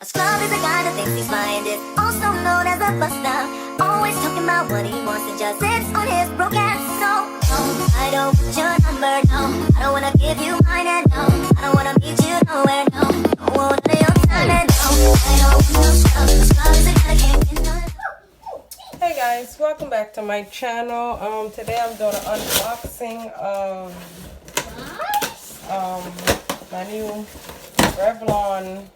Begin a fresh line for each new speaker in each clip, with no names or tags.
A scrub is a guy that thinks he's fine, is also known as a buster. Always talking about what he wants and just sits on his broke ass. So, no, I don't want your number, no. I don't wanna give you mine, and no, I don't wanna meet you nowhere, no. I want none of your time, and no, I don't want no scrub. A scrub is a guy that can't get no.
Hey guys, welcome back to my channel. Today I'm doing an unboxing of my new Revlon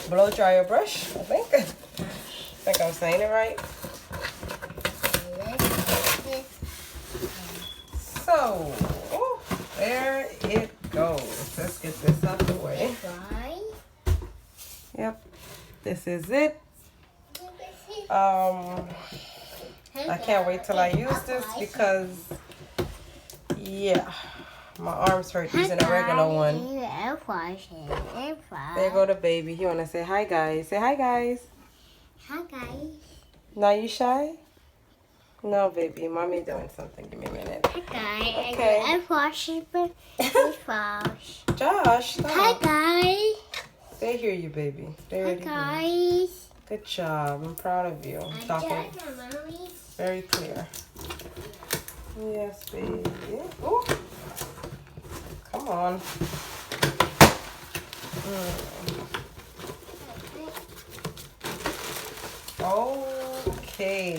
blow dryer brush. I think I'm saying it right. So there it goes. Let's get this out the way. Yep, this is it. I can't wait till I use this because, yeah, my arms hurt using a regular one. There go the baby. You want to say hi, guys? Say hi, guys.
Hi, guys.
Now you shy? No, baby. Mommy doing something. Give me a minute.
Hi, guys.
Okay. Josh, stop.
Hi, guys.
They hear you, baby. They
Hi,
already hear you.
guys.
Good job. I'm proud of you. I'm talking very clear. Yes, baby. Ooh. Come on. Okay.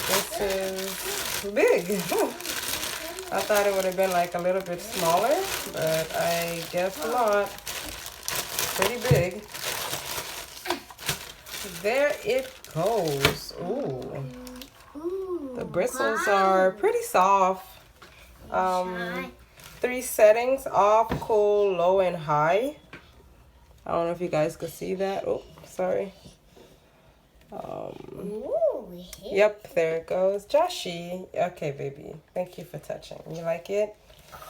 This is big. I thought it would have been like a little bit smaller, but I guess not. Pretty big. There it goes. Ooh. The bristles are pretty soft. 3 settings: off, cool, low, and high. I don't know if you guys can see that. Oh, sorry. Yep, there it goes. Joshy. Okay, baby. Thank you for touching. You like it?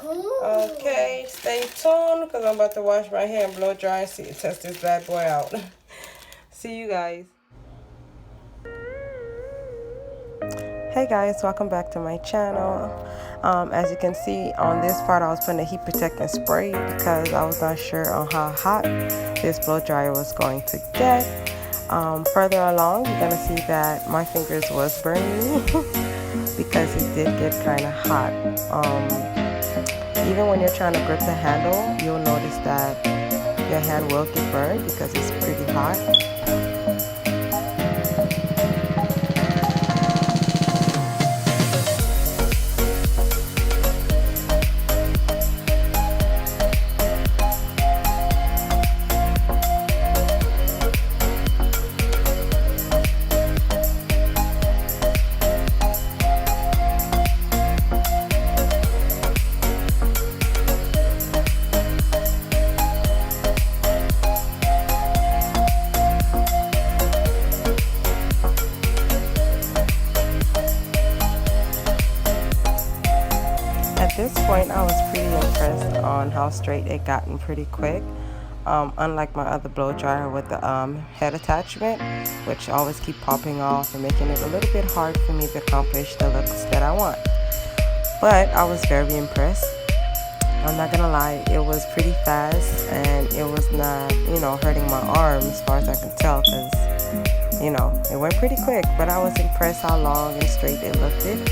Okay, stay tuned because I'm about to wash my hair and blow dry and test this bad boy out. See you guys. Hey guys, welcome back to my channel. As you can see on this part, I was putting a heat protectant spray because I was not sure on how hot this blow dryer was going to get. Further along, you're gonna see that my fingers was burning because it did get kind of hot. Even when you're trying to grip the handle, you'll notice that your hand will get burned because it's pretty hot. At this point, I was pretty impressed on how straight it gotten pretty quick. Unlike my other blow dryer with the head attachment, which always keep popping off and making it a little bit hard for me to accomplish the looks that I want. But I was very impressed. I'm not gonna lie, it was pretty fast and it was not, hurting my arm as far as I can tell because, it went pretty quick. But I was impressed how long and straight it looked it.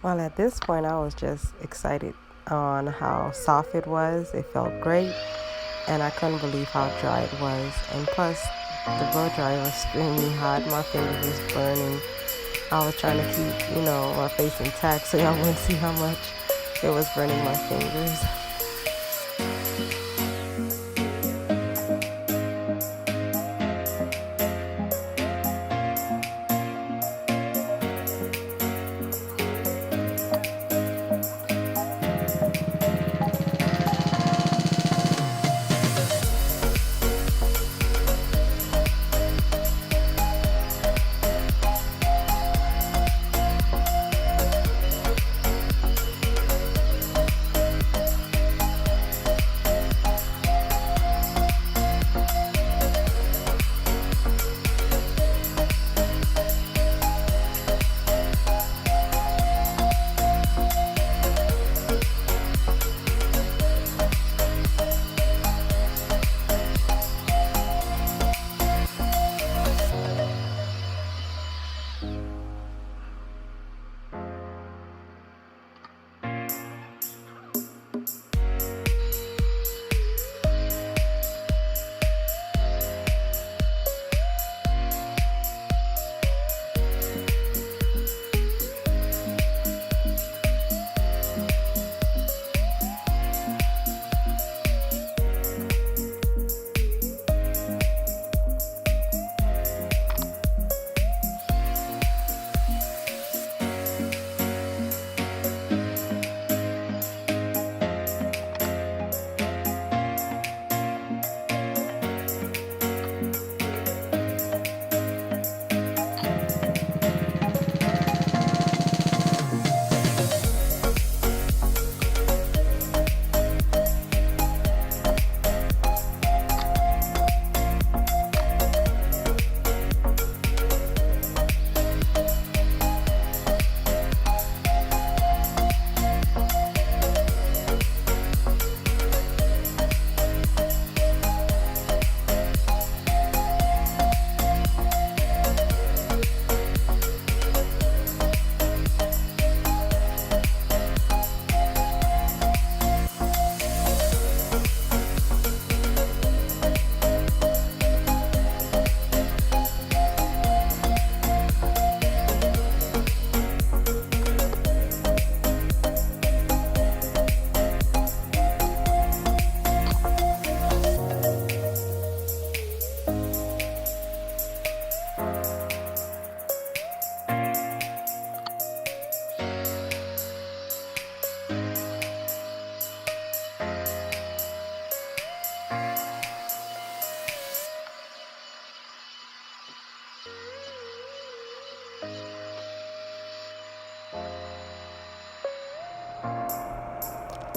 Well, at this point, I was just excited on how soft it was. It felt great, and I couldn't believe how dry it was. And plus, the blow dryer was extremely hot. My finger was burning. I was trying to keep, my face intact so y'all wouldn't see how much it was burning my fingers.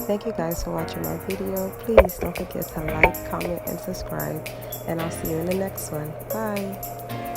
Thank you guys for watching my video. Please don't forget to like, comment, and subscribe. And I'll see you in the next one. Bye.